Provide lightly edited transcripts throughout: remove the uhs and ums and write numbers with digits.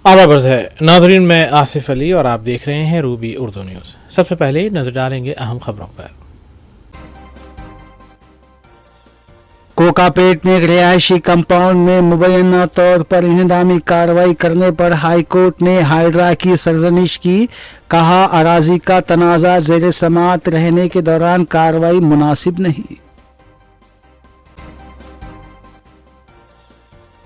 आला बर्ज है नाज़रीन, मैं आसिफ अली और आप देख रहे हैं रूबी उर्दू न्यूज़। सबसे पहले नजर डालेंगे अहम खबरों पर। कोकापेट में एक रिहायशी कंपाउंड में मुबैना तौर पर इंहदामी कार्रवाई करने पर हाई कोर्ट ने हाइड्रा की सरजनिश की। कहा, अराजी का तनाज़ा ज़ेर समात रहने के दौरान कार्रवाई मुनासिब नहीं।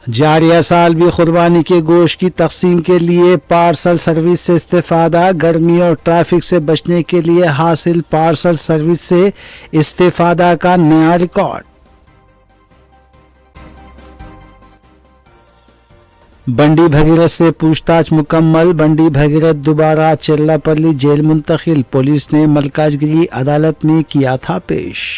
जारिया साल भी कुर्बानी के गोश्त की तकसीम के लिए पार्सल सर्विस से इस्तेफादा। गर्मी और ट्रैफिक से बचने के लिए हासिल पार्सल सर्विस से इस्तेफादा का नया रिकॉर्ड। बंडी भगीरथ से पूछताछ मुकम्मल। बंडी भगीरथ दोबारा चिल्लापल्ली जेल मुंतकिल। पुलिस ने मलकाजगिरी अदालत में किया था पेश।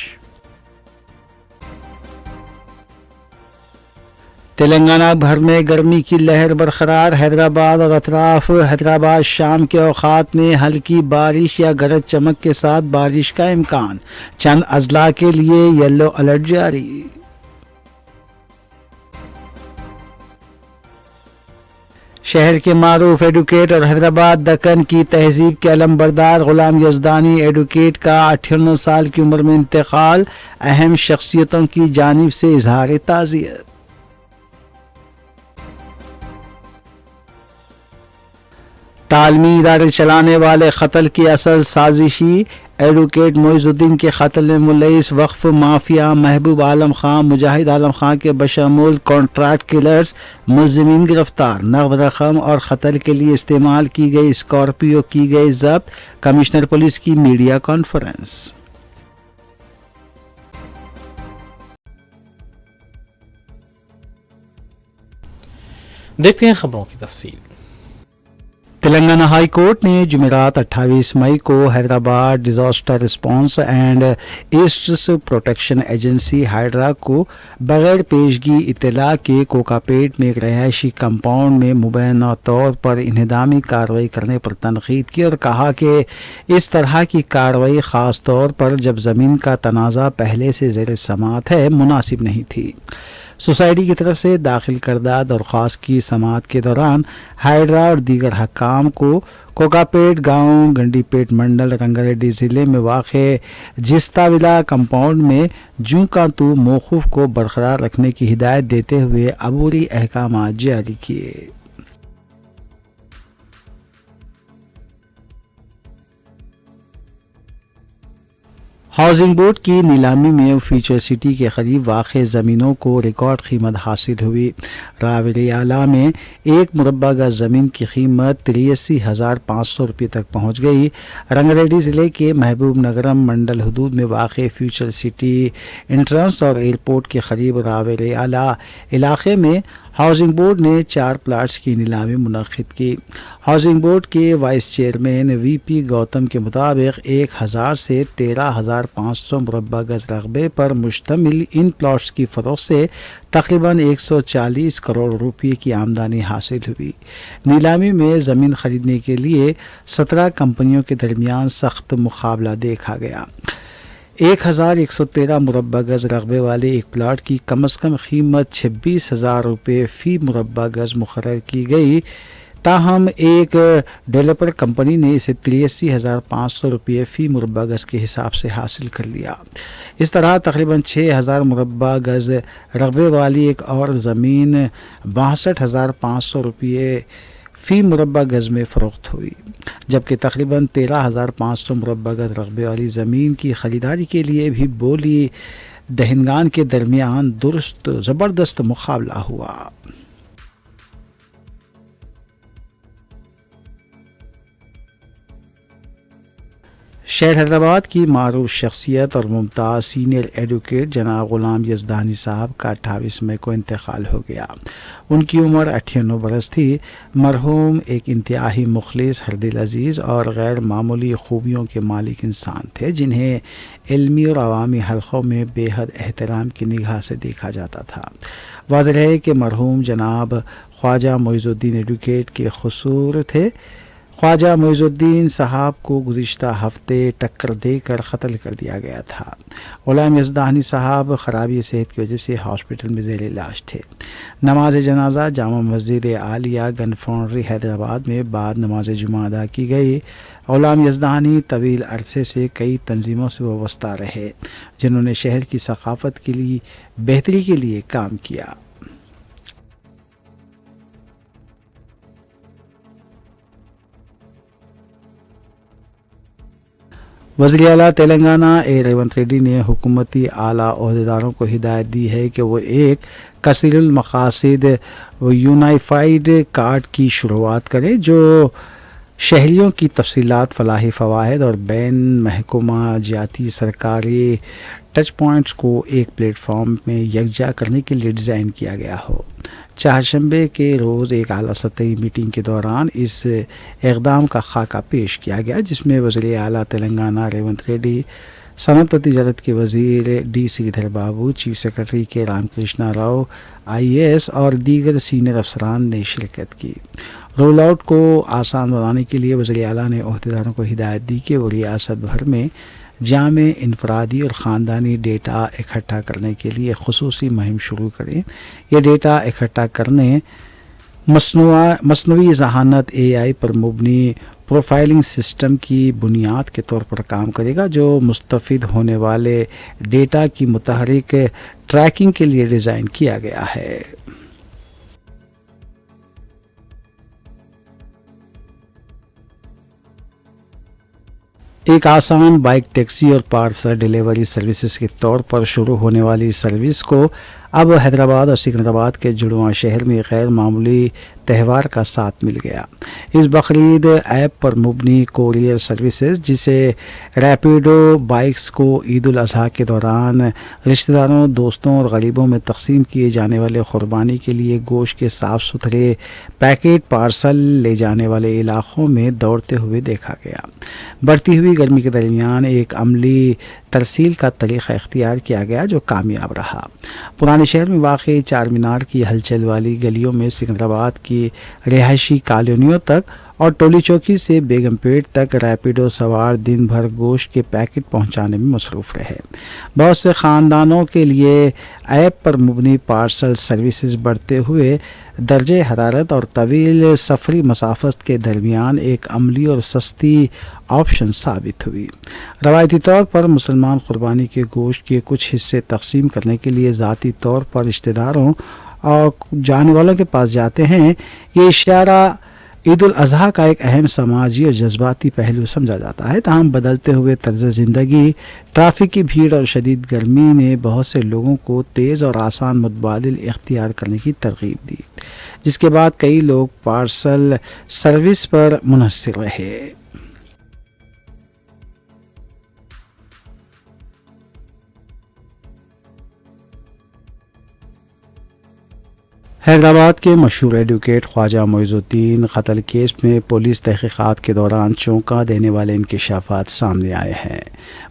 तेलंगाना भर में गर्मी की लहर बरकरार। हैदराबाद और अतराफ हैदराबाद शाम के औकात में हल्की बारिश या गरज चमक के साथ बारिश का इम्कान। चंद अजला के लिए येलो अलर्ट जारी। शहर के मारूफ एडवोकेट और हैदराबाद दक्कन की तहजीब के अलमबरदार गुलाम यजदानी एडवोकेट का 58 साल की उम्र में इंतकाल। अहम शख्सियतों की जानिब से इजहार ताज़ियत। तालमी इदारे चलाने वाले कत्ल की असल साजिशी। एडवोकेट मोइजुद्दीन के कत्ल में मुलविस वक्फ माफिया महबूब आलम खां, मुजाहिद आलम खां के बशमूल कॉन्ट्रैक्ट किलर्स मुलजिमीन गिरफ्तार। नगद रकम और कत्ल के लिए इस्तेमाल की गई स्कॉर्पियो की गई जब्त। कमिश्नर पुलिस की मीडिया कॉन्फ्रेंस। देखते हैं खबरों की तफसील। तेलंगाना हाई कोर्ट ने जुमेरात 28 मई को Hyderabad disaster response and east protection agency hydra को बगैर पेशगी इत्तला के कोकापेट में एक रहायशी कंपाउंड में मुबैना तौर पर इंहदामी कार्रवाई करने पर तनकीद की और कहा कि इस तरह की कार्रवाई ख़ास तौर पर जब ज़मीन का तनाज़ा पहले से ज़ेर समात है मुनासिब नहीं थी। सोसाइटी की तरफ से दाखिल करदा दरख्वास्त की समाअत के दौरान हाइड्रा और दीगर हकाम को कोकापेट गांव गंडीपेट मंडल रंगारेड्डी ज़िले में वाक़े जिस्ताविला कंपाउंड में जूं का तू मौकूफ़ को बरकरार रखने की हिदायत देते हुए अबूरी अहकाम जारी किए। हाउसिंग बोर्ड की नीलामी में फ्यूचर सिटी के करीब वाक़े ज़मीनों को रिकॉर्ड कीमत हासिल हुई। रावेली आला में एक मुरब्बा गज ज़मीन की कीमत 83,500 रुपये तक पहुँच गई। रंगारेड्डी ज़िले के महबूब नगरम मंडल हदूद में वाक़े फ्यूचर सिटी इंट्रेंस और एयरपोर्ट के करीब रावेली आला इलाके में हाउसिंग बोर्ड ने 4 प्लाट्स की नीलामी मुनक्किद की। हाउसिंग बोर्ड के वाइस चेयरमैन वीपी गौतम के मुताबिक 1000 से 13,500 मुरब्बा गज रकबे पर मुश्तमिल इन प्लाट्स की फ़रोख्त से तकरीबन 140 करोड़ रुपये की आमदनी हासिल हुई। नीलामी में ज़मीन खरीदने के लिए 17 कंपनियों के दरमियान सख्त मुकाबला देखा गया। 1113 मुरब्बा गज रकबे वाले एक प्लाट की कम अज़ कम कीमत 26,000 रुपये फ़ी मुरब्बा गज मुकर्रर की गई। ताहम एक डेवलपर कंपनी ने इसे 83,500 रुपये फ़ी मुरब्बा गज के हिसाब से हासिल कर लिया। इस तरह तकरीबन 6,000 मुरब्बा गज रकबे वाली एक और ज़मीन 62,500 रुपये फ़ी मुरब्बा गज में फ़रोख्त हुई, जबकि तकरीबन 13,500 मुरब्बा गज रकबे वाली ज़मीन की ख़रीदारी के लिए भी बोली दहिंदगान के दरमियान दुरुस्त ज़बरदस्त मुकाबला हुआ। शहर हैदराबाद की मारूफ शख्सियत और मुमताज़ सीनियर एडवोकेट जनाब गुलाम यजदानी साहब का 28 मई को इंतकाल हो गया। उनकी उम्र 98 बरस थी। मरहूम एक इंतहाई मुखलिस, हरदिल अजीज़ और गैर मामूली खूबियों के मालिक इंसान थे, जिन्हें इल्मी और अवामी हलक़ों में बेहद एहतराम की निगाह से देखा जाता था। वाज़ेह है कि मरहूम जनाब ख्वाजा मोइज़ुद्दीन एडवोकेट के ख़ुसूर थे। خواجہ معیز الدین صاحب کو گزشتہ ہفتے ٹکر دے کر قتل کر دیا گیا تھا۔ غلام یزدانی صاحب خرابی صحت کی وجہ سے ہاسپٹل میں زیر علاج تھے۔ نماز جنازہ جامع مسجد عالیہ گن فاؤنڈری حیدرآباد میں بعد نماز جمعہ ادا کی گئی۔ غلام یزدانی طویل عرصے سے کئی تنظیموں سے وابستہ رہے جنہوں نے شہر کی ثقافت کے لیے بہتری کے لیے کام کیا۔ وزیر اعلیٰ تلنگانہ ریونت ریڈی نے حکومتی اعلیٰ عہدیداروں کو ہدایت دی ہے کہ وہ ایک کثیر المقاصد یونیفائیڈ کارڈ کی شروعات کریں جو شہریوں کی تفصیلات، فلاحی فوائد اور بین محکمہ جاتی سرکاری ٹچ پوائنٹس کو ایک پلیٹ فارم میں یکجا کرنے کے لیے ڈیزائن کیا گیا ہو۔ چہارشنبے کے روز ایک اعلیٰ سطحی میٹنگ کے دوران اس اقدام کا خاکہ پیش کیا گیا، جس میں وزیر اعلیٰ تلنگانہ ریونت ریڈی، صنعت و تجارت کے وزیر ڈی سریدھر بابو، چیف سیکرٹری کے رام کرشنا راؤ IAS اور دیگر سینئر افسران نے شرکت کی۔ رول آؤٹ کو آسان بنانے کے لیے وزیر اعلیٰ نے عہدیداروں کو ہدایت دی کہ وہ ریاست بھر میں جامع انفرادی اور خاندانی ڈیٹا اکٹھا کرنے کے لیے خصوصی مہم شروع کریں۔ یہ ڈیٹا اکٹھا کرنے مصنوعی ذہانت AI پر مبنی پروفائلنگ سسٹم کی بنیاد کے طور پر کام کرے گا، جو مستفید ہونے والے ڈیٹا کی متحرک ٹریکنگ کے لیے ڈیزائن کیا گیا ہے۔ ایک آسان بائک ٹیکسی اور پارسل ڈیلیوری سروسز کے طور پر شروع ہونے والی سروس کو اب حیدرآباد اور سکندرآباد کے جڑواں شہر میں غیر معمولی تہوار کا ساتھ مل گیا۔ اس بقرعید ایپ پر مبنی کوریئر سروسز، جسے ریپیڈو بائکس کو عید الاضحیٰ کے دوران رشتہ داروں، دوستوں اور غریبوں میں تقسیم کیے جانے والے قربانی کے لیے گوشت کے صاف ستھرے پیکٹ پارسل لے جانے والے علاقوں میں دوڑتے ہوئے دیکھا گیا۔ بڑھتی ہوئی گرمی کے درمیان ایک عملی ترسیل کا طریقہ اختیار کیا گیا جو کامیاب رہا۔ پرانے شہر میں واقع چار مینار کی ہلچل والی گلیوں میں سکندرآباد کی رہائشی کالونیوں تک اور ٹولی چوکی سے بیگم پیٹ تک ریپیڈو سوار دن بھر گوشت کے پیکٹ پہنچانے میں مصروف رہے۔ بہت سے خاندانوں کے لیے ایپ پر مبنی پارسل سروسز بڑھتے ہوئے درجہ حرارت اور طویل سفری مسافت کے درمیان ایک عملی اور سستی آپشن ثابت ہوئی۔ روایتی طور پر مسلمان قربانی کے گوشت کے کچھ حصے تقسیم کرنے کے لیے ذاتی طور پر رشتہ داروں اور جانے والوں کے پاس جاتے ہیں۔ یہ اشارہ عید الاضحیٰ کا ایک اہم سماجی اور جذباتی پہلو سمجھا جاتا ہے، تاہم بدلتے ہوئے طرز زندگی، ٹریفک کی بھیڑ اور شدید گرمی نے بہت سے لوگوں کو تیز اور آسان متبادل اختیار کرنے کی ترغیب دی، جس کے بعد کئی لوگ پارسل سروس پر منحصر رہے۔ حیدرآباد کے مشہور ایڈوکیٹ خواجہ معیز الدین قتل کیس میں پولیس تحقیقات کے دوران چونکا دینے والے انکشافات سامنے آئے ہیں۔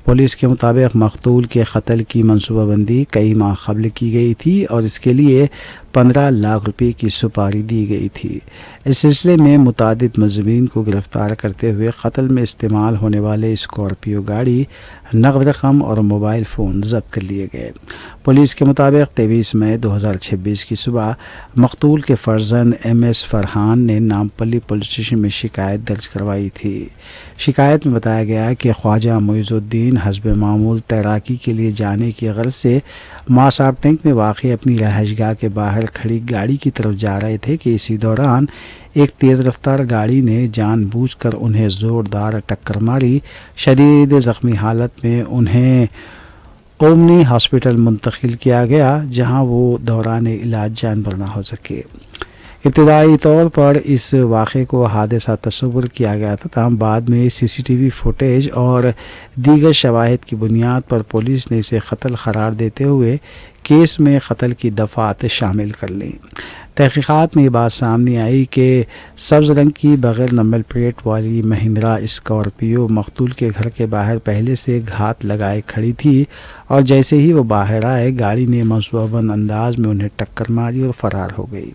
پولیس کے مطابق مقتول کے قتل کی منصوبہ بندی کئی ماہ قبل کی گئی تھی اور اس کے لیے 15 لاکھ روپے کی سپاری دی گئی تھی۔ اس سلسلے میں متعدد ملزمین کو گرفتار کرتے ہوئے قتل میں استعمال ہونے والے اسکارپیو گاڑی، نقد رقم اور موبائل فون ضبط کر لیے گئے۔ پولیس کے مطابق 23 مئی 2026 کی صبح مقتول کے فرزند MS فرحان نے نامپلی پولیس اسٹیشن میں شکایت درج کروائی تھی۔ شکایت میں بتایا گیا کہ خواجہ معیز الدین حسب معمول تیراکی کے لیے جانے کی غرض سے ماساب ٹینک میں واقع اپنی رہائش گاہ کے باہر کھڑی گاڑی کی طرف جا رہے تھے کہ اسی دوران ایک تیز رفتار گاڑی نے جان بوجھ کر انہیں زوردار ٹکر ماری۔ شدید زخمی حالت میں انہیں اومنی ہاسپٹل منتقل کیا گیا، جہاں وہ دوران علاج جان بر نہ ہو سکے۔ ابتدائی طور پر اس واقعے کو حادثہ تصور کیا گیا تھا، تاہم بعد میں CCTV فوٹیج اور دیگر شواہد کی بنیاد پر پولیس نے اسے قتل قرار دیتے ہوئے کیس میں قتل کی دفعات شامل کر لیں۔ تحقیقات میں یہ بات سامنے آئی کہ سبز رنگ کی بغیر نمبر پلیٹ والی مہندرا اسکارپیو مقتول کے گھر کے باہر پہلے سے گھات لگائے کھڑی تھی اور جیسے ہی وہ باہر آئے گاڑی نے منصوبہ بند انداز میں انہیں ٹکر ماری اور فرار ہو گئی۔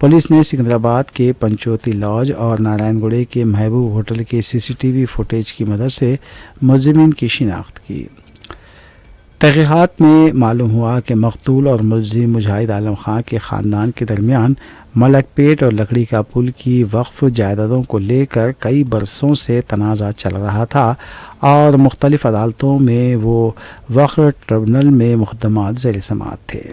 पुलिस ने सिकंदराबाद के पंचोती लॉज और नारायणगुड़े के महबूब होटल के CCTV फुटेज की मदद से मुलजिमीन की शिनाख्त की। तहक़ीक़ात में मालूम हुआ कि मकतूल और मुलजिम मुजाहिद आलम खां के ख़ानदान के दरमियान मलकपेट और लकड़ी का पुल की वक्फ जायदादों को लेकर कई बरसों से तनाज़ा चल रहा था और मुख्तलिफ़ अदालतों में वो वक्फ ट्रिब्यूनल में मुक़दमात ज़ेर समाअत थे।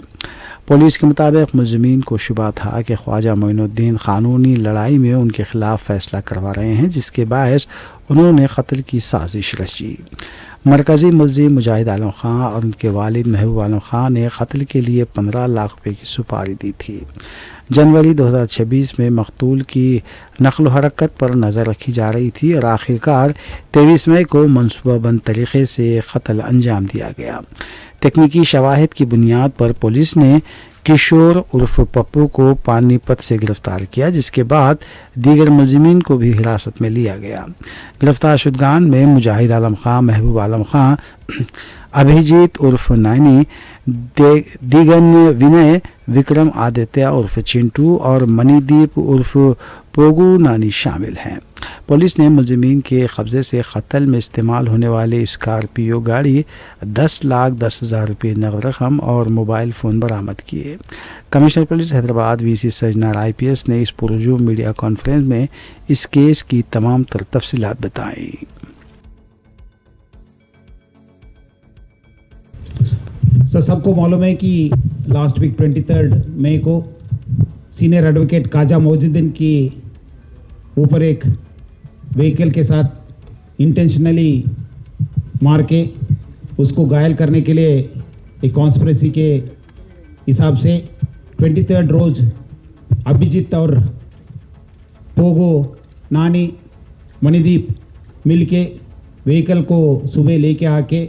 पुलिस के मुताबिक मुलजिमीन को शुबा था कि ख्वाजा मोइनुद्दीन क़ानूनी लड़ाई में उनके ख़िलाफ़ फ़ैसला करवा रहे हैं, जिसके बायस उन्होंने कत्ल की साजिश रची। मरकज़ी मुलजिम मुजाहिद आलम खां और उनके वालिद महबूब आलम खां ने कत्ल के लिए 15 लाख रुपये की सुपारी दी थी। जनवरी 2026 में मकतूल की नक़ल व हरकत पर नज़र रखी जा रही थी और आखिरकार 23 मई को मनसूबाबंद तरीक़े से कत्ल अंजाम दिया गया। तकनीकी शवाहिद की बुनियाद पर पुलिस ने किशोर उर्फ पप्पू को पानीपत से गिरफ्तार किया, जिसके बाद दीगर मुलजिमीन को भी हिरासत में लिया गया। गिरफ्तार शुदगान में मुजाहिद आलम खां, महबूब आलम खां, अभिजीत उर्फ नानी, दिगन विनय, विक्रम आदित्य उर्फ चिंटू और मणिदीप उर्फ पोगू नानी शामिल हैं। पुलिस ने मुलजिमीन के कब्ज़े से कत्ल में इस्तेमाल होने वाले स्कॉर्पियो गाड़ी, 10,10,000 रुपये नगद रकम और मोबाइल फ़ोन बरामद किए। Commissioner police Hyderabad VC Sajjanar IPS ने इस पुरजूम मीडिया कॉन्फ्रेंस में इस केस की तमाम तर तफसीलात बताई। सर, सबको मालूम है कि लास्ट वीक 23 मई को सीनियर एडवोकेट ख्वाजा मोइनुद्दीन की ऊपर एक व्हीकल के साथ इंटेंशनली मार के उसको घायल करने के लिए एक कॉन्स्पिरेसी के हिसाब से 23 रोज अभिजीत और पोगो नानी मणिदीप मिलके व्हीकल को सुबह लेके आके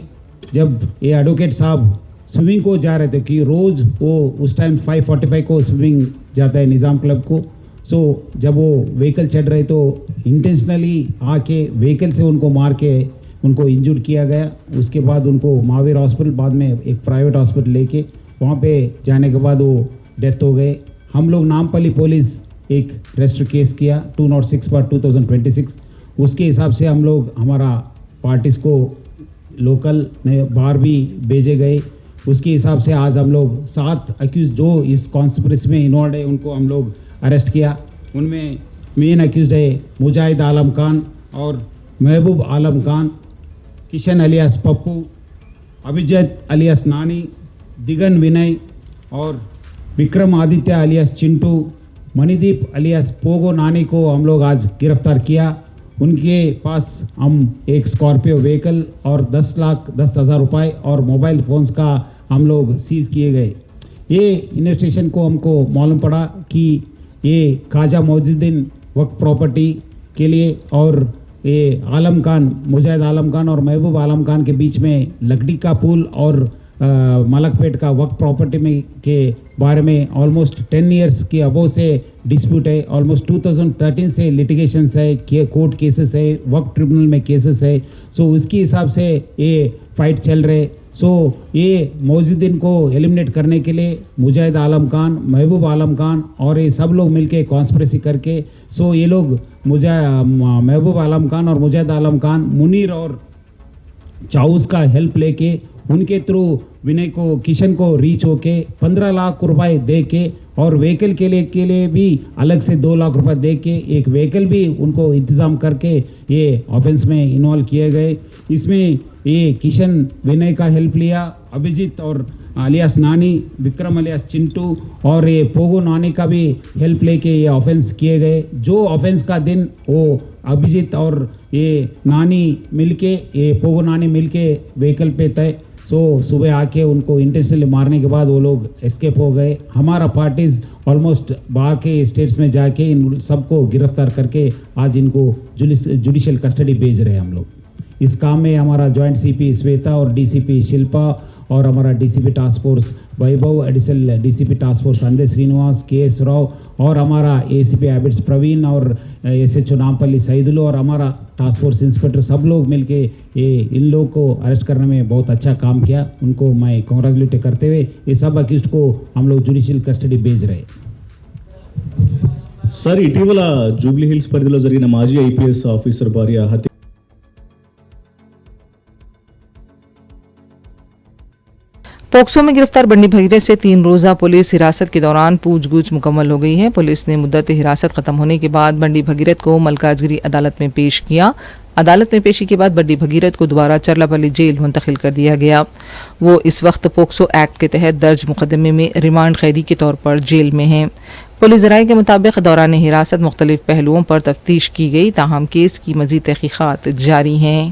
जब ये एडवोकेट साहब स्विमिंग को जा रहे थे कि रोज़ वो उस टाइम 5:45 को स्विमिंग जाता है निज़ाम क्लब को। सो जब वो व्हीकल चढ़ रहे तो इंटेंशनली आके व्हीकल से उनको मार के उनको इंजूर किया गया। उसके बाद उनको महावीर हॉस्पिटल, बाद में एक प्राइवेट हॉस्पिटल लेके वहाँ पे जाने के बाद वो डेथ हो गए। हम लोग नामपल्ली पुलिस एक रजिस्टर केस किया 206/2026। उसके हिसाब से हम लोग हमारा पार्टीज़ को लोकल ने बाहर भी भेजे गए। उसके हिसाब से आज हम लोग 7 अक्यूज जो इस कॉन्स्पिरेसी में इन्वॉल्व है उनको हम लोग अरेस्ट किया। उनमें मेन अक्यूज है मुजाहिद आलम खान और महबूब आलम खान, किशन अलियास पप्पू, अभिजीत अलियास नानी, दिगन विनय और विक्रम आदित्य अलियास चिंटू, मणिदीप अलियास पोगो नानी को हम लोग आज गिरफ्तार किया। उनके पास हम एक स्कॉर्पियो व्हीकल और 10,10,000 रुपये और मोबाइल फ़ोन्स का हम लोग सीज किए गए। ये इन्वेस्टिगेशन को हमको मालूम पड़ा कि ये ख्वाजा मोइनुद्दीन वक्फ प्रॉपर्टी के लिए और ये आलम खान, मुजाहिद आलम खान और महबूब आलम खान के बीच में लकड़ी का पुल और मलकपेट का वक्फ प्रॉपर्टी में के बारे में ऑलमोस्ट 10 इयर्स के अबो से डिस्प्यूट है। ऑलमोस्ट 2013 से लिटिगेशंस है, कोर्ट केसेस है, वक्फ ट्रिब्यूनल में केसेस है। सो उसके हिसाब से ये फाइट चल रहे। सो ये मोइनुद्दीन को एलिमिनेट करने के लिए मुजाहिद आलम खान, महबूब आलम खान और ये सब लोग मिलके कॉन्स्पिरेसी करके सो ये लोग महबूब आलम खान और मुजाहिद आलम खान मुनीर और चाउस का हेल्प लेके उनके थ्रू विनय को, किशन को रीच होके 15 लाख रुपए दे के और व्हीकल के लिए भी अलग से 2 लाख रुपए दे के एक व्हीकल भी उनको इंतज़ाम करके ये ऑफेंस में इन्वॉल्व किए गए। इसमें ये किशन विनय का हेल्प लिया, अभिजीत और अलियास नानी, विक्रम अलियास चिंटू और ये पोगो नानी का भी हेल्प लेके ये ऑफेंस किए गए। जो ऑफेंस का दिन वो अभिजीत और ये नानी मिलके, ये पोगो नानी मिलके व्हीकल पे थे। सो सुबह आके उनको इंटेंशनली मारने के बाद वो लोग एस्केप हो गए। हमारा पार्टीज ऑलमोस्ट बाहर के स्टेट्स में जाके इन सबको गिरफ्तार करके आज इनको जुडिशियल कस्टडी भेज रहे हैं हम लोग। इस काम में हमारा जॉइंट CP श्वेता और DCP शिल्पा और हमारा DCP task force Vaibhav, additional DCP task force Sanjay Srinivas, KS Rao और हमारा ACP हैबिट्स प्रवीण और SHO नामपल्ली सईदुल्लू और हमारा टास्क फोर्स इंस्पेक्टर सब लोग मिलके ये इन लोगों को अरेस्ट करने में बहुत अच्छा काम किया। उनको मैं कॉन्ग्रेचुलेट करते हुए ये सब अक्यूज्ड को हम लोग जुडिशियल कस्टडी भेज रहे हैं। సార్ ఇటీవల జూబ్లీ హిల్స్ పరిధిలో జరిగిన మాజీ ఐపీఎస్ ఆఫీసర్ భార్య హత్య पोक्सो में गिरफ्तार बंडी भगीरथ से 3 रोज़ा पुलिस हिरासत के दौरान पूछगछ मुकम्मल हो गई है। पुलिस ने मुद्दत हिरासत खत्म होने के बाद बंडी भगीरथ को मलकाजगिरी अदालत में पेश किया। अदालत में पेशी के बाद बंडी भगीरथ को दोबारा चरलापल्ली जेल मुंतकिल कर दिया गया। वो इस वक्त पोक्सो एक्ट के तहत दर्ज मुकदमे में रिमांड कैदी के तौर पर जेल में हैं। पुलिस ज़राए के मुताबिक दौरान हिरासत मुख्तलिफ पहलुओं पर तफ्तीश की गई, ताहम केस की मज़ीद तहकीक़ात जारी हैं।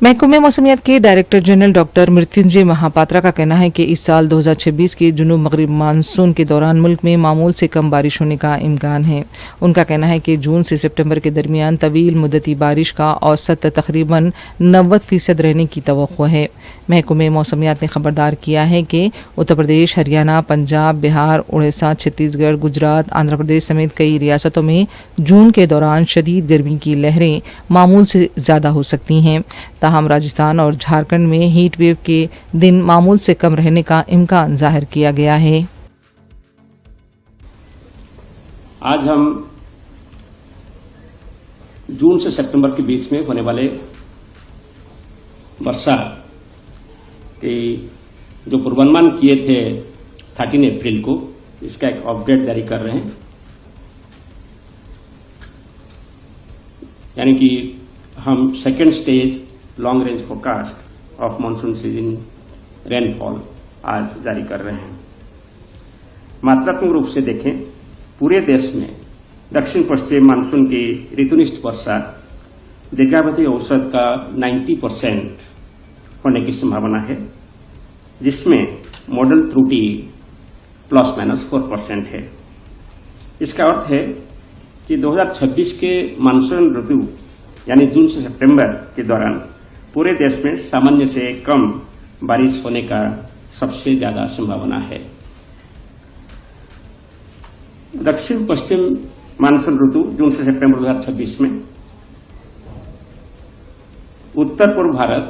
महकमे मौसमियात के director general doctor Mrityunjay Mohapatra का कहना है कि इस साल 2026 के जुनूब मगरिब मानसून के दौरान मुल्क में मामूल से कम बारिश होने का इम्कान है। उनका कहना है कि जून से सितंबर के दरमियान तवील मुद्दती बारिश का औसत तकरीबन 90% रहने की तवक्को है। महकमे मौसमियात ने खबरदार किया है कि उत्तर प्रदेश, हरियाणा, पंजाब, बिहार, उड़ीसा, छत्तीसगढ़, गुजरात, आंध्र प्रदेश समेत कई रियासतों में जून के दौरान शदीद गर्मी की लहरें मामूल से ज़्यादा हो सकती हैं। ताहम राजस्थान और झारखंड में हीट वेव के दिन मामूल से कम रहने का इम्कान जाहिर किया गया है। आज हम जून से सितंबर के बीच में होने वाले वर्षा के जो पूर्वानुमान किए थे 13 अप्रैल को, इसका एक अपडेट जारी कर रहे हैं। यानी कि हम second stage long range forecast of monsoon season rainfall आज जारी कर रहे हैं। मात्रात्मक रूप से देखें, पूरे देश में दक्षिण पश्चिम मानसून की ऋतुनिष्ठ वर्षा दीर्घावधि औसत का 90% होने की संभावना है, जिसमें मॉडल त्रुटि ±4% है। इसका अर्थ है कि 2026 के मानसून ऋतु यानी जून से सितंबर के दौरान पूरे देश में सामान्य से कम बारिश होने का सबसे ज्यादा संभावना है। दक्षिण पश्चिम मानसून ऋतु जून से सितंबर 2026 में उत्तर पूर्व भारत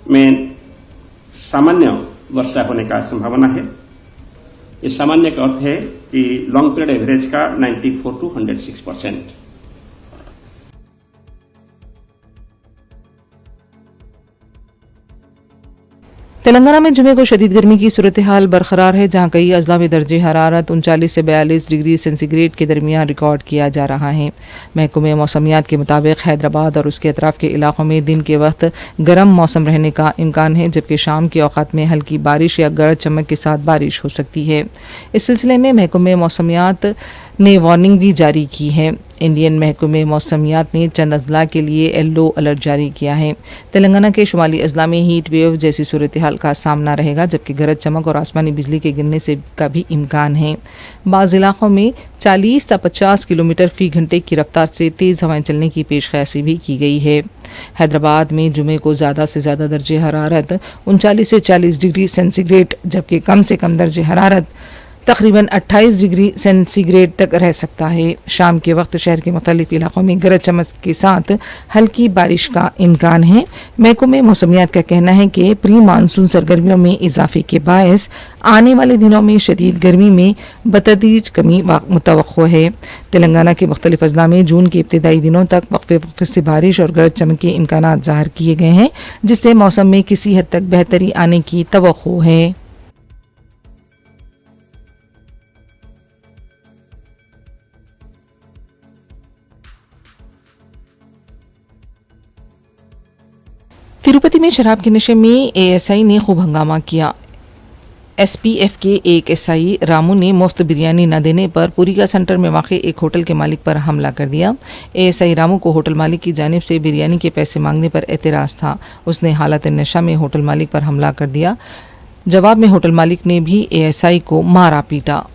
में सामान्य वर्षा होने का संभावना है। इस सामान्य का अर्थ है कि लॉन्ग पीरियड एवरेज का 94 to 106%। तेलंगाना में जुमे को शदीद गर्मी की सूरत हाल बरकरार है, जहां कई अजला में दर्जे हरारत 39 से 42 डिग्री सेंटीग्रेड के दरमियान रिकॉर्ड किया जा रहा है। महकमे मौसमियात के मुताबिक हैदराबाद और उसके अतराफ के इलाकों में दिन के वक्त गर्म मौसम रहने का इम्कान है, जबकि शाम के औकात में हल्की बारिश या गरज चमक के साथ बारिश हो सकती है। इस सिलसिले में महकमे मौसमियात ने वार्निंग भी जारी की है। इंडियन महकमे मौसमियात ने चंद अजला के लिए येलो अलर्ट जारी किया है। तेलंगाना के शुमाली अजला में हीट वेव जैसी सूरत हाल का सामना रहेगा, जबकि गरज चमक और आसमानी बिजली के गिरने से का भी इम्कान है। बाज़ इलाकों में 40 से 50 किलोमीटर फी घंटे की रफ्तार से तेज़ हवाएं चलने की पेशकशी भी की गई है। हैदराबाद में जुमे को ज़्यादा से ज़्यादा दर्जे हरारत 39 से 40 डिग्री सेंटीग्रेड, जबकि कम से कम दर्जे हरारत तकरीबन 28 डिग्री सेंटीग्रेड तक रह सकता है। शाम के वक्त शहर के मुख्तलिफ इलाकों में गरज चमक के साथ हल्की बारिश का इम्कान है। महकमे मौसमियात का कहना है कि प्री मानसून सरगर्मियों में इजाफे के बायस आने वाले दिनों में शदीद गर्मी में बतदरीज कमी मुतवक्को है। तेलंगाना के मुख्तलिफ अजला में जून के इब्तदाई दिनों तक वक्फे से बारिश और गरज चमक के इम्कानात ज़ाहिर किए गए हैं, जिससे मौसम में किसी हद तक बेहतरी आने की तवक्को है। तिरुपति में शराब के नशे में एएसआई ने खूब हंगामा किया। एसपीएफ के एक एसआई रामू ने मुफ्त बिरयानी न देने पर पुरीगा सेंटर में वाक़ एक होटल के मालिक पर हमला कर दिया। एएसआई रामू को होटल मालिक की जानिब से बिरयानी के पैसे मांगने पर एतराज़ था। उसने हालत नशा में होटल मालिक पर हमला कर दिया। जवाब में होटल मालिक ने भी एएसआई को मारा पीटा।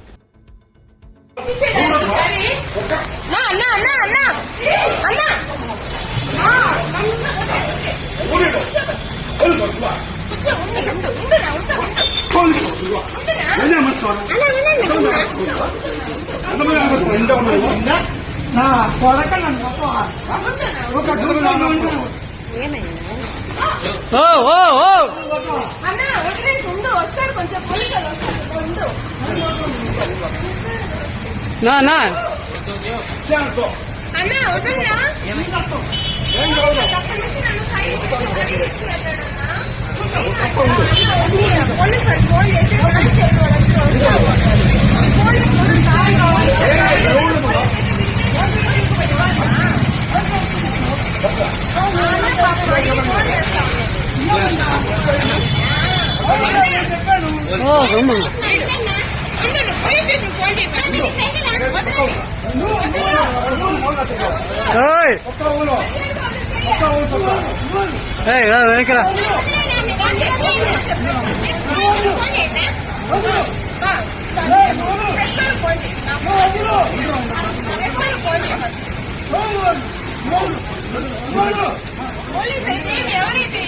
పోలీస్ అయితే ఎవరైతే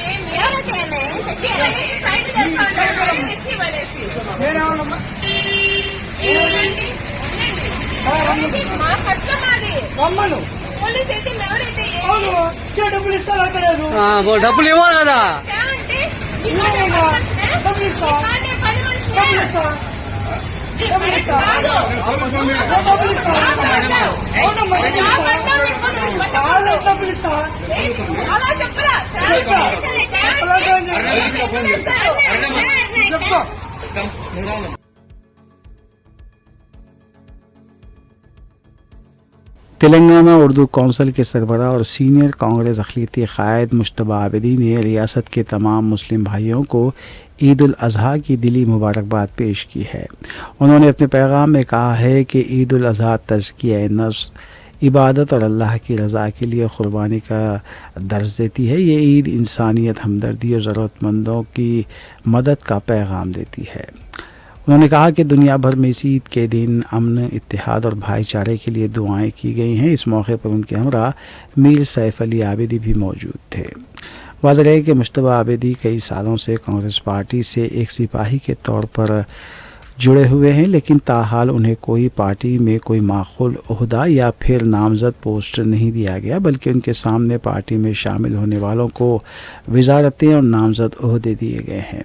సైడ్ చేస్తా ఉంటారు తెచ్చి ఇవ్వలేసి మా కష్టం అది పోలీస్ అయితే ఎవరైతే డబ్బులు ఇవ్వాలి కదా అంటే 10 మనుషులు అలా చెప్పరా तेलंगाना उर्दू कौंसिल के सरबराह और सीनियर कांग्रेस अक़लियती क़ायद मुश्तबा आबिदी ने रियासत के तमाम मुस्लिम भाइयों को ईद उल अज़हा की दिली मुबारकबाद पेश की है। उन्होंने अपने पैगाम में कहा है कि ईद उल अज़हा तज़किया नफ्स, इबादत और अल्लाह की रज़ा के लिए क़ुरबानी का दर्ज देती है। ये ईद इंसानियत, हमदर्दी और ज़रूरतमंदों की मदद का पैगाम देती है। उन्होंने कहा कि दुनिया भर में इस ईद के दिन अमन, इत्तेहाद और भाईचारे के लिए दुआएं की गई हैं। इस मौके पर उनके हमरा मीर सैफ अली आबिदी भी मौजूद थे। वाज़ेह है कि मुश्तबा आबिदी कई सालों से कांग्रेस पार्टी से एक सिपाही के तौर पर जुड़े हुए हैं, लेकिन ताहाल उन्हें कोई पार्टी में कोई माखूल ओहदा या फिर नामजद पोस्ट नहीं दिया गया, बल्कि उनके सामने पार्टी में शामिल होने वालों को वजारतें और नामजद ओहदे दिए गए हैं।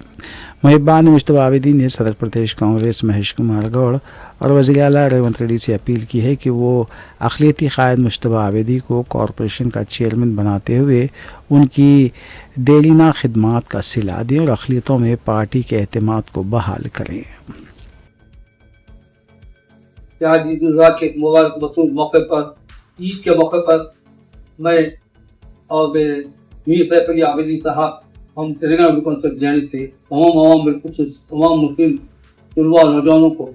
मुहिब्बान मुश्तबा आबिदी ने सदर प्रदेश कांग्रेस महेश कुमार गौड़ और वज़ीर आला रेवंत रेड्डी से अपील की है कि वो अक़लियती क़ायद मुश्तबा आबिदी को कॉरपोरेशन का चेयरमैन बनाते हुए उनकी देरीना खिदमात का सिला दें और अक़लियतों में पार्टी के एतमाद को बहाल करें। आज ईद उल अज़हा के मुबारक मसूद मौके पर, ईद के मौके पर मैं और मेरे मीर सैफ अली आबिदी साहब, हम तेलंगाना उर्दू कौंसिल जाने से तमाम बिल्कुल तमाम मुस्लिम तलबा नौजवानों को,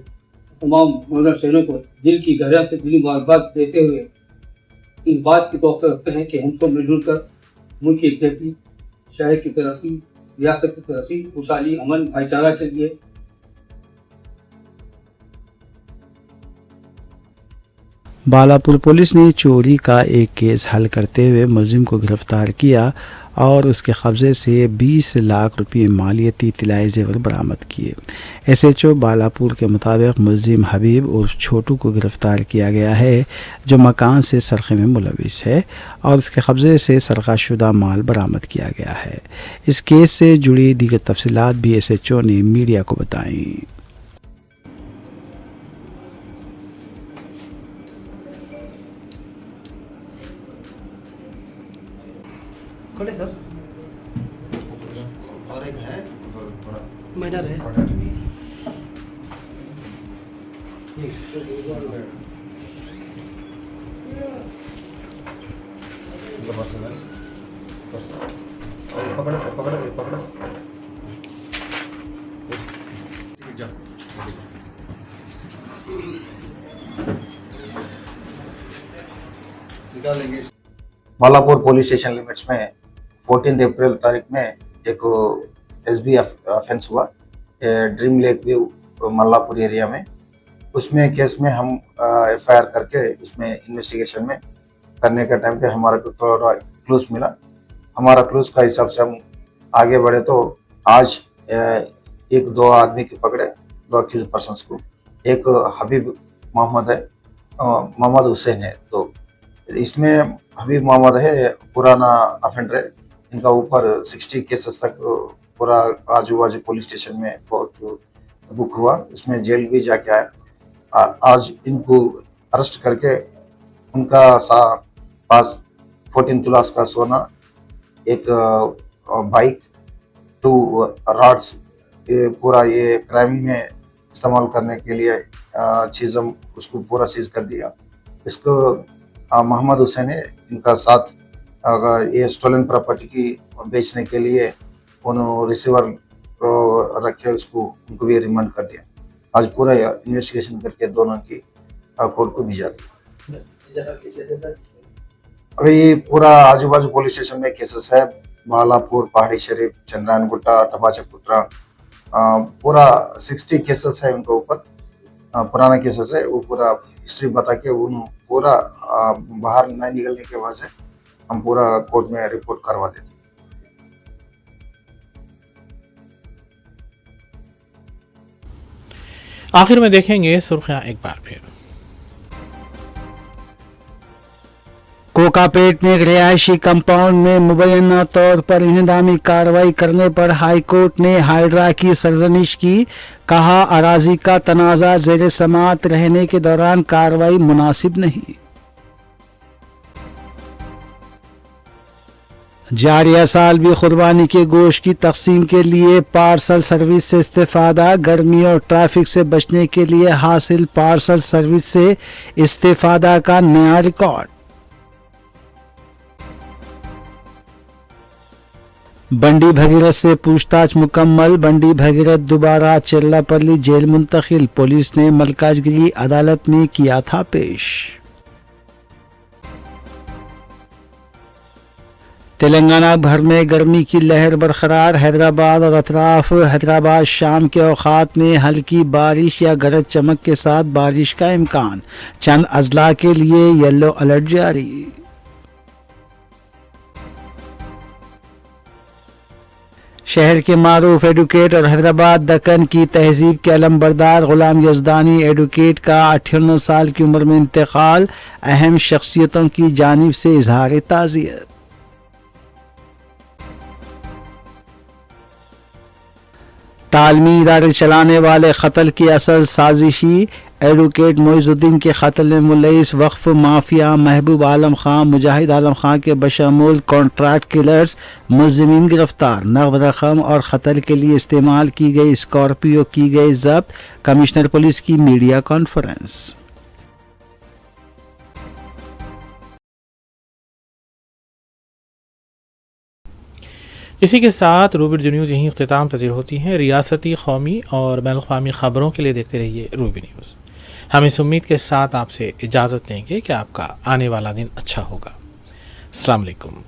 तमाम नौजवान शहरों को दिल की गहराई से दिली मुबारकबाद देते हुए इस बात की तौक़्क़ो रखते हैं कि हम सब मिलजुल कर मुल्क की तरक्की, शहर की तरक्की, रियासत की तरक्की, खुशहाली, अमन, भाईचारा के लिए बालापुर पुलिस ने चोरी का एक केस हल करते हुए मुलजिम को गिरफ्तार किया और उसके कब्ज़े से 20 लाख रुपये मालियती तिलाई जेवर बरामद किए। SHO बालापुर के मुताबिक मुलजिम हबीब उर्फ छोटू को गिरफ्तार किया गया है, जो मकान से सरक़े में मुलविस है, और उसके कब्ज़े से सरक़ाशुदा माल बरामद किया गया है। इस केस से जुड़ी दीगर तफसीलात भी SHO ने मीडिया को बताई। खोले सर, और एक है थोड़ा मैटर है। पकड़ो पकड़ो पकड़ो, निकालेंगे। बालापुर पुलिस स्टेशन लिमिट्स में 14 अप्रैल तारीख में एक SB ऑफेंस हुआ dream lake view Mallapur area में। उसमें केस में हम FIR करके उसमें इन्वेस्टिगेशन में करने के टाइम पे हमारा को थोड़ा क्लूज मिला। हमारा क्लूज का हिसाब से हम आगे बढ़े तो आज 1-2 आदमी के पकड़े, दो अक्यूज पर्सनस को, एक हबीब मोहम्मद है, मोहम्मद हुसैन है। तो इसमें हबीब मोहम्मद है पुराना अफेंडर है, इनका ऊपर 60 केसेस तक पूरा आजू बाजू पुलिस स्टेशन में बहुत बुक हुआ, उसमें जेल भी जाके आया। आज इनको अरेस्ट करके उनका पास 14 तुलास का सोना, एक बाइक, 2 रॉड्स, ये पूरा ये क्राइम में इस्तेमाल करने के लिए चीज़ हम उसको पूरा सीज कर दिया। इसको मोहम्मद हुसैन है, इनका साथ ये स्टोलन प्रॉपर्टी की बेचने के लिए उन्होंने रिसीवर रखे, उसको उनको भी रिमांड कर दिया। आज पूरा इन्वेस्टिगेशन करके दोनों की कोर्ट को भेजा दिया। अभी पूरा आजू बाजू पुलिस स्टेशन में केसेस है, बालापुर, पहाड़ी शरीफ, चंद्रायन गुट्टा, टबाचपुत्रा, पूरा 60 केसेस है उनके ऊपर, पुराना केसेस है। वो पूरा हिस्ट्री बता के उन्होंने पूरा बाहर नहीं निकलने के वजह से हम पूरा कोर्ट में रिपोर्ट करवा देते। आखिर में देखेंगे सुर्खियां एक बार फिर। कोकापेट में एक रिहायशी कंपाउंड में मुबैना तौर पर इंहदामी कार्रवाई करने पर हाई कोर्ट ने हाइड्रा की सरजनिश की, कहा अराजी का तनाज़ा ज़ेर समाअत रहने के दौरान कार्रवाई मुनासिब नहीं। जारिया साल भी कुर्बानी के गोश्त की तकसीम के लिए पार्सल सर्विस से इस्तेफादा, गर्मी और ट्रैफिक से बचने के लिए हासिल पार्सल सर्विस से इस्तेफादा का नया रिकॉर्ड। बंडी भगीरथ से पूछताछ मुकम्मल, बंडी भगीरथ दोबारा चिल्लापल्ली जेल मुंतकिल, पुलिस ने मलकाजगिरी अदालत में किया था पेश। तेलंगाना भर में गर्मी की लहर बरकरार, हैदराबाद और अतराफ हैदराबाद शाम के औकात में हल्की बारिश या गरज चमक के साथ बारिश का इम्कान, चंद अजला के लिए येलो अलर्ट जारी। शहर के मारूफ एडवोकेट और हैदराबाद दक्कन की तहजीब के अलमबरदार गुलाम यजदानी एडवोकेट का 58 साल की उम्र में इंतकाल, अहम शख्सियतों की जानिब से इजहार ताज़ियत। तालमी इदारे चलाने वाले कत्ल की असल साजिशी, एडवोकेट मोइजुद्दीन के कत्ल में मुलविस वक्फ माफिया महबूब आलम खां, मुजाहिद आलम खां के बशमूल कॉन्ट्रैक्ट किलर्स मुलजिमीन गिरफ्तार, नगद रकम और कत्ल के लिए इस्तेमाल की गई स्कॉर्पियो की गई जब्त, कमिश्नर पुलिस की मीडिया कॉन्फ्रेंस। इसी के साथ रूबी न्यूज़ यहीं इख्तिताम पजीर होती हैं। रियासती, कौमी और बैनुल अक़वामी ख़बरों के लिए देखते रहिए रूबी न्यूज़। हम इस उम्मीद के साथ आपसे इजाज़त देंगे कि आपका आने वाला दिन अच्छा होगा। अस्सलाम वालेकुम।